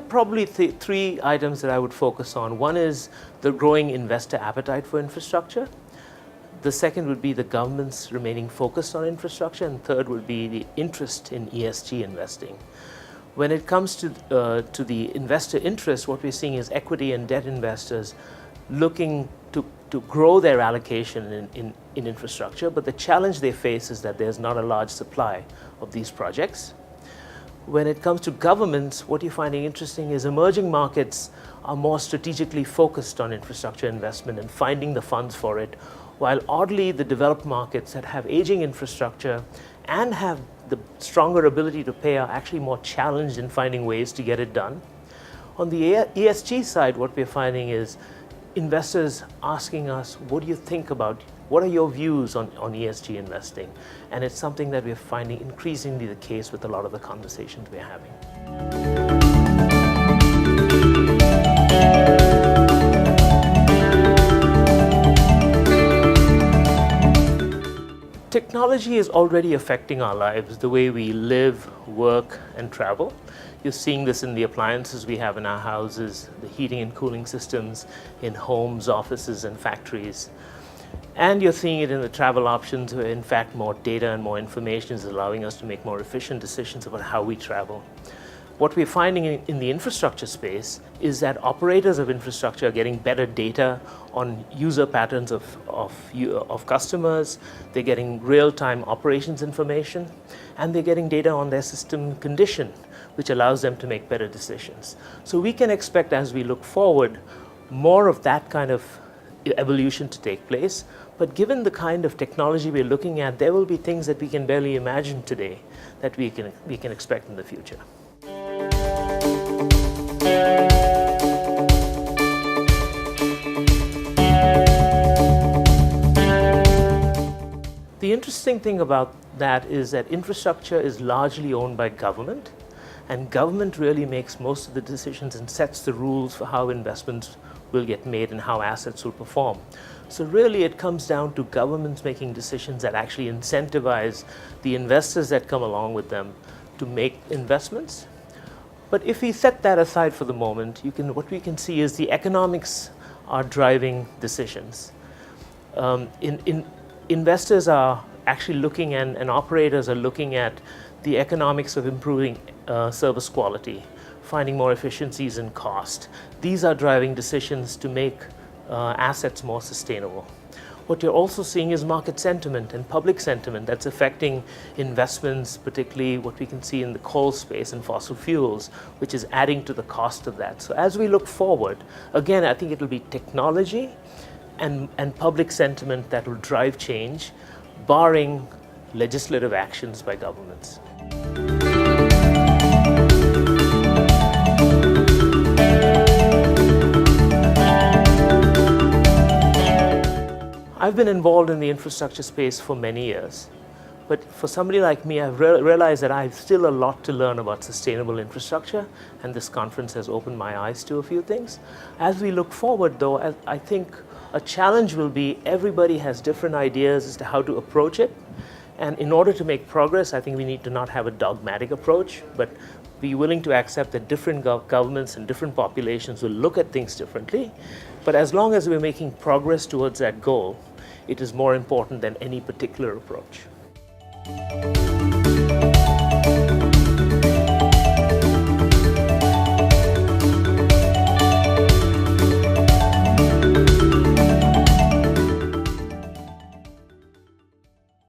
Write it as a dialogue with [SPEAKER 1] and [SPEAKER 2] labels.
[SPEAKER 1] Probably three items that I would focus on. One is the growing investor appetite for infrastructure. The second would be the government's remaining focused on infrastructure. And third would be the interest in ESG investing. When it comes to the investor interest, what we're seeing is equity and debt investors looking to grow their allocation in infrastructure. But the challenge they face is that there's not a large supply of these projects. When it comes to governments, what you're finding interesting is emerging markets are more strategically focused on infrastructure investment and finding the funds for it, while oddly the developed markets that have aging infrastructure and have the stronger ability to pay are actually more challenged in finding ways to get it done. On the ESG side, what we're finding is investors asking us, what do you think about, what are your views on ESG investing? And it's something that we're finding increasingly the case with a lot of the conversations we're having. Technology is already affecting our lives, the way we live, work, and travel. You're seeing this in the appliances we have in our houses, the heating and cooling systems in homes, offices, and factories. And you're seeing it in the travel options where, in fact, more data and more information is allowing us to make more efficient decisions about how we travel. What we're finding in the infrastructure space is that operators of infrastructure are getting better data on user patterns of customers. They're getting real-time operations information, and they're getting data on their system condition, which allows them to make better decisions. So we can expect, as we look forward, more of that kind of evolution to take place. But given the kind of technology we're looking at, there will be things that we can barely imagine today that we can expect in the future. The interesting thing about that is that infrastructure is largely owned by government, and government really makes most of the decisions and sets the rules for how investments will get made and how assets will perform. So really it comes down to governments making decisions that actually incentivize the investors that come along with them to make investments. But if we set that aside for the moment, what we can see is the economics are driving decisions. Investors are actually looking and operators are looking at the economics of improving service quality, finding more efficiencies in cost. These are driving decisions to make assets more sustainable. What you're also seeing is market sentiment and public sentiment that's affecting investments, particularly what we can see in the coal space and fossil fuels, which is adding to the cost of that. So as we look forward, again, I think it'll be technology and public sentiment that will drive change, barring legislative actions by governments. I've been involved in the infrastructure space for many years, but for somebody like me, I've realized that I have still a lot to learn about sustainable infrastructure, and this conference has opened my eyes to a few things. As we look forward, though, I think a challenge will be everybody has different ideas as to how to approach it, and in order to make progress, I think we need to not have a dogmatic approach, but be willing to accept that different governments and different populations will look at things differently. But as long as we're making progress towards that goal, it is more important than any particular approach.